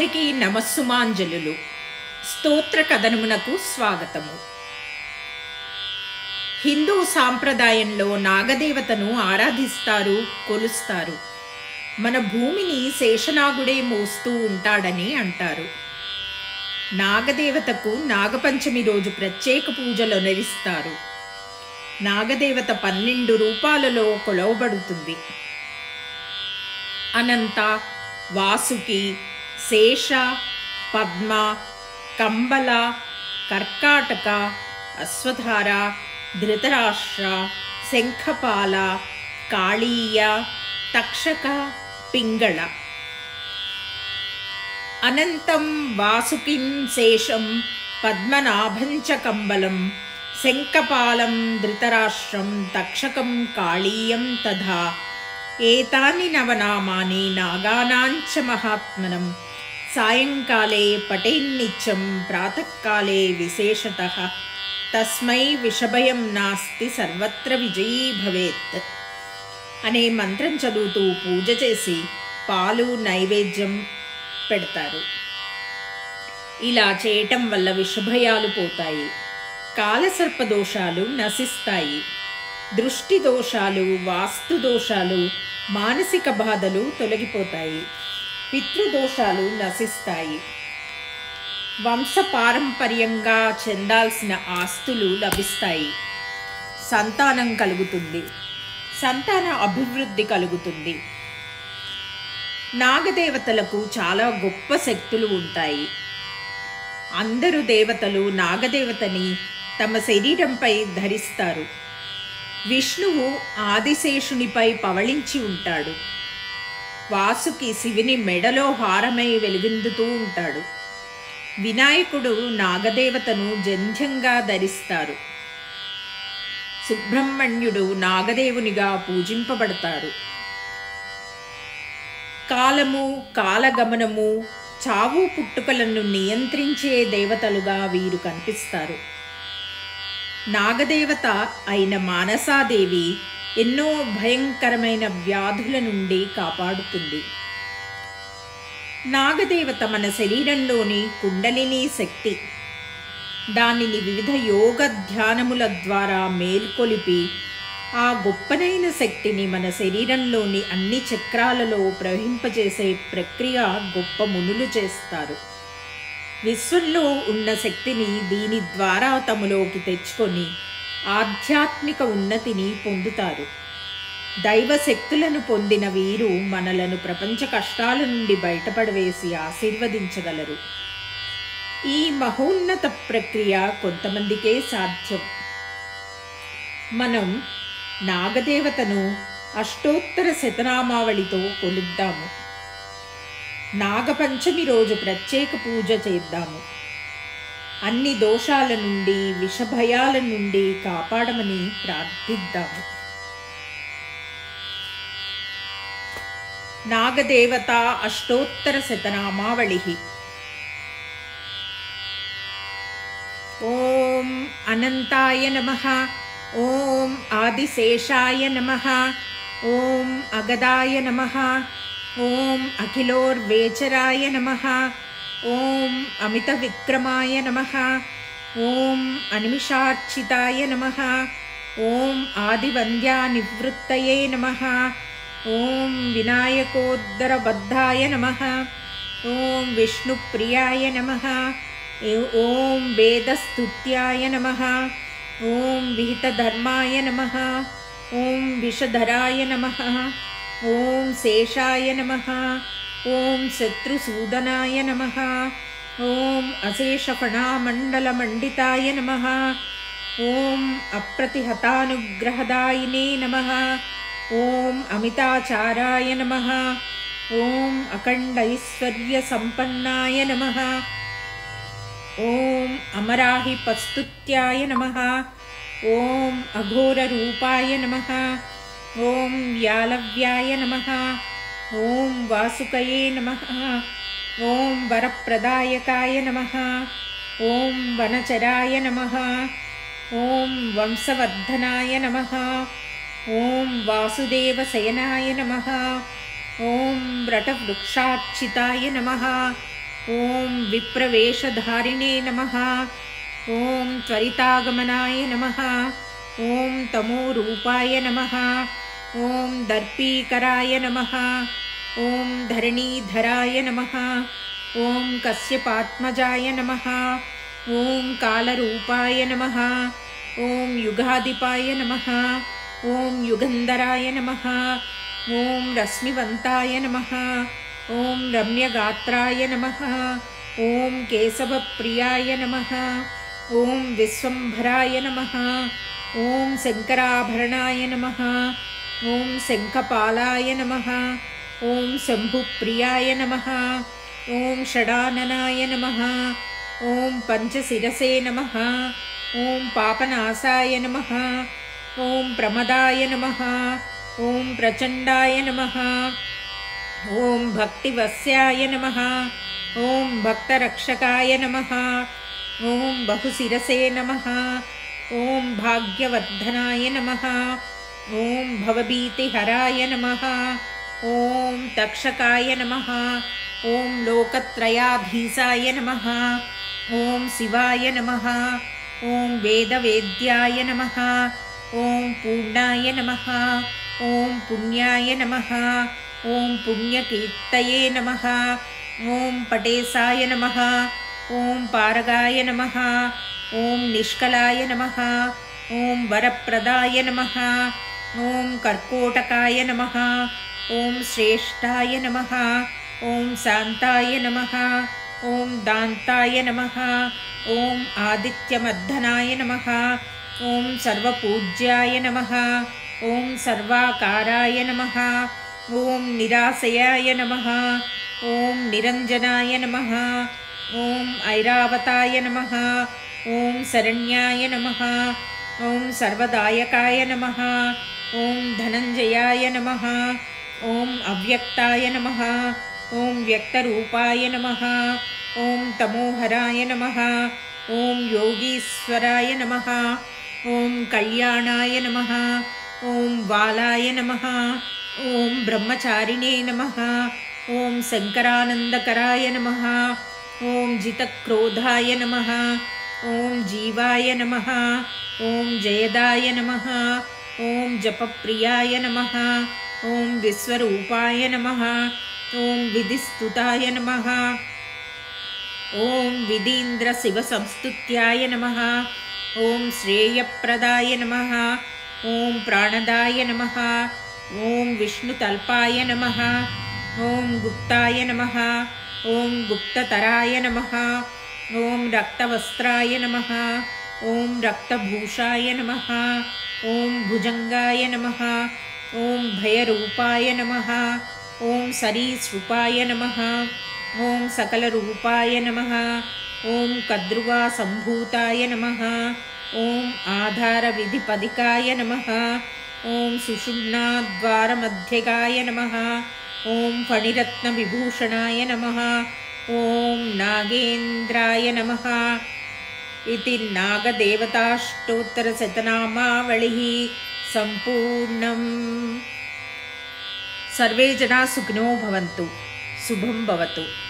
అందరికీ నమస్సుమాంజలులు. స్తోత్ర కథనమునకు స్వాగతము. హిందూ సాంప్రదాయంలో నాగదేవతను ఆరాధిస్తారు, కొలుస్తారు. మన భూమిని శేషనాగుడే మోస్తూ ఉంటాడని అంటారు. నాగదేవతకు నాగపంచమి రోజు ప్రత్యేక పూజలు నిర్వహిస్తారు. నాగదేవత 12 రూపాలలో కొలవబడుతుంది. అనంత, వాసుకి, శేష, పద్మ, కంబల, కర్కాటక, అశ్వధార, ధృతరాష్ట్ర, శంఖపాల, కాళీయ, తక్షక, పింగళ. అనంతం, వాసుకిం, శేషం, పద్మనాభం చ కంబలం, శంఖపాలం, ధృతరాష్ట్రం, తక్షకం, కాళీయం తథా ఏతాని నవనామాని నాగానాంచ మహాత్మనం సాయంకాలే పఠేన్నిత్యం ప్రాతఃకాలే విశేషతః తస్మై విషభయం నాస్తి సర్వత్ర విజయీ భవేత్ అనే మంత్రం చదువుతూ పూజ చేసి పాలు నైవేద్యం పెడతారు. ఇలా చేయటం వల్ల విషభయాలు పోతాయి, కాలసర్ప దోషాలు నశిస్తాయి, దృష్టి దోషాలు, వాస్తు దోషాలు, మానసిక బాధలు తొలగిపోతాయి, పితృదోషాలు నశిస్తాయి, వంశపారంపర్యంగా చెందాల్సిన ఆస్తులు లభిస్తాయి, సంతానం కలుగుతుంది, సంతాన అభివృద్ధి కలుగుతుంది. నాగదేవతలకు చాలా గొప్ప శక్తులు ఉంటాయి. అందరూ దేవతలు నాగదేవతని తమ శరీరంపై ధరిస్తారు. విష్ణువు ఆదిశేషునిపై పవళించి ఉంటాడు. వాసుకి శివుని మెడలో హారమై వెలుగొందుతూ ఉంటాడు. వినాయకుడు నాగదేవతను జంధ్యంగా ధరిస్తారు. సుబ్రహ్మణ్యుడు నాగదేవునిగా పూజింపబడతారు. కాలము, కాలగమనము, చావు పుట్టుకలను నియంత్రించే దేవతలుగా వీరు కనిపిస్తారు. నాగదేవత అయిన మానసాదేవి ఎన్నో భయంకరమైన వ్యాధుల నుండి కాపాడుతుంది. నాగదేవత మన శరీరంలోని కుండలిని శక్తి. దానిని వివిధ యోగ ధ్యానముల ద్వారా మేల్కొలిపి ఆ గొప్పనైన శక్తిని మన శరీరంలోని అన్ని చక్రాలలో ప్రవహింపజేసే ప్రక్రియ గొప్ప మునులు చేస్తారు. విశ్వంలో ఉన్న శక్తిని దీని ద్వారా తమలోకి తెచ్చుకొని ఆధ్యాత్మిక ఉన్నతిని పొందుతారు. దైవ శక్తులను పొందిన వీరు మనలను ప్రపంచ కష్టాల నుండి బయటపడవేసి ఆశీర్వదించగలరు. ఈ మహోన్నత ప్రక్రియ కొంతమందికే సాధ్యం. మనం నాగదేవతను అష్టోత్తర శతనామావళితో కొలుద్దాము. నాగపంచమి రోజు ప్రత్యేక పూజ చేద్దాము. అన్ని దోషాల నుండి, విషభయాల నుండి కాపాడమని ప్రార్థిద్దాము. నాగదేవత అష్టోత్తర శతనామావళి. ఓం అనంతాయ నమః, ఓం ఆదిశేషాయ నమః, ఓం అగదాయ నమః, ఓం అఖిలోర్వేచరాయ నమః, ఓం అమిత విక్రమాయ నమః, ఓం అనిమిషార్చితాయ నమః, ఓం ఆదివంద్యానివృత్తయే నమః, ఓం వినాయకోద్దరబద్ధాయ నమః, ఓం విష్ణుప్రియాయ నమః, ఓం వేదస్తుత్యాయ నమః, ఓం విహితధర్మాయ నమః, ఓం విషధరాయ నమః, ఓం శేషాయ నమః, ఓం శత్రుసూదనాయ నమః, ఓం అశేషఫణామండలమండితాయ నమః, ఓం అప్రతిహతానుగ్రహదాయినే నమః, ఓం అమితాచారాయ నమః, ఓం అఖండైశ్వర్యసంపన్నాయ నమః, ఓం అమరాహిపస్తుత్యాయ నమః, ఓం అఘోరరూపాయ నమః, ఓం వ్యాలవ్యాయ నమః, ఓం వాసుకయే నమః, ఓం వరప్రదాయకాయ నమః, ఓం వనచరాయ నమః, ఓం వంశవర్ధనాయ నమః, ఓం వాసుదేవశయనాయ నమః, ఓం వ్రటవృక్షార్చితాయ నమః, ॐ विप्रवेशधारिणे नमः। ॐ त्वरितागमनाय नमः। ॐ तमोरूपाय नमः। ॐ दर्पीकराय नमः। ॐ धरणीधराय नमः। ॐ कश्यपात्मजाय नमः। ॐ कालरूपाय नमः। ॐ युगाधिपाय नमः। ॐ युगन्धराय नमः। ॐ रश्मिवन्ताय नमः। ॐ रम्यगात्राय नमः। ॐ केशवप्रियाय नमः। ॐ विश्वम्भराय नमः। ॐ शङ्कराभरणाय नमः। ॐ शङ्खपालाय नमः। ॐ शम्भुप्रियाय नमः। ॐ षडाननाय नमः। ॐ पञ्चशिरसे नमः। ॐ पापनाशाय नमः। ॐ प्रमदाय नमः। ॐ प्रचण्डाय नमः। ॐ भक्तिवस्याय नमः। ॐ भक्तरक्षकाय नमः। ॐ बहुशिरसे नमः। ॐ भाग्यवर्धनाय नमः। ॐ भवभीतिहराय नमः। ॐ तक्षकाय नमः। ॐ लोकत्रयाधीशाय नमः। ॐ शिवाय नमः। ॐ वेदवेद्याय नमः। ॐ पूर्णाय नमः। ॐ पुण्याय नमः। ॐ पुण्यकीर्तये नमः। ॐ पटेशाय नमः। ॐ पारगाय नमः। ॐ निष्कलाय नमः। ॐ वरप्रदाय नमः। ॐ कर्कोटकाय नमः। ॐ श्रेष्ठाय नमः। ॐ शान्ताय नमः। ॐ दान्ताय नमः। ॐ आदित्यमर्दनाय नमः। ॐ सर्वपूज्याय नमः। ॐ सर्वाकाराय नमः। ॐ निराशयाय नमः। ॐ निरञ्जनाय नमः। ॐ ऐरावताय नमः। ॐ शरण्याय नमः। ॐ सर्वदायकाय नमः। ॐ धनञ्जयाय नमः। ॐ अव्यक्ताय नमः। ॐ व्यक्तरूपाय नमः। ॐ तमोहराय नमः। ॐ योगीश्वराय नमः। ॐ कल्याणाय नमः। ॐ बालाय नमः। ॐ ब्रह्मचारिणे नमः। ॐ शङ्करानन्दकराय नमः। ॐ जितक्रोधाय नमः। ॐ जीवाय नमः। ॐ जयदाय नमः। ॐ जपप्रियाय नमः। ॐ विश्वरूपाय नमः। ॐ विधिस्तुताय नमः। ॐ विधीन्द्रशिवसंस्तुत्याय नमः। ॐ श्रेयप्रदाय नमः। ॐ प्राणदाय नमः। ॐ विष्णुतल्पाय नमः। ॐ गुप्ताय नमः। ॐ गुप्ततराय नमः। ॐ रक्तवस्त्राय नमः। ॐ रक्तभूषाय नमः। ॐ भुजङ्गाय नमः। ॐ भयरूपाय नमः। ॐ सरीसृपाय नमः। ॐ सकलरूपाय नमः। ॐ कद्रुवासम्भूताय नमः। ॐ आधारविधिपदिकाय नमः। ॐ सुषुम्नाद्वारमध्यगाय नमः। ॐ फणिरत्नविभूषणाय नमः। ॐ नागेन्द्राय नमः। इति नागदेवताष्टोत्तरशतनामावलिः सम्पूर्णम्। सर्वे जना सुखिनो भवन्तु। शुभं भवतु।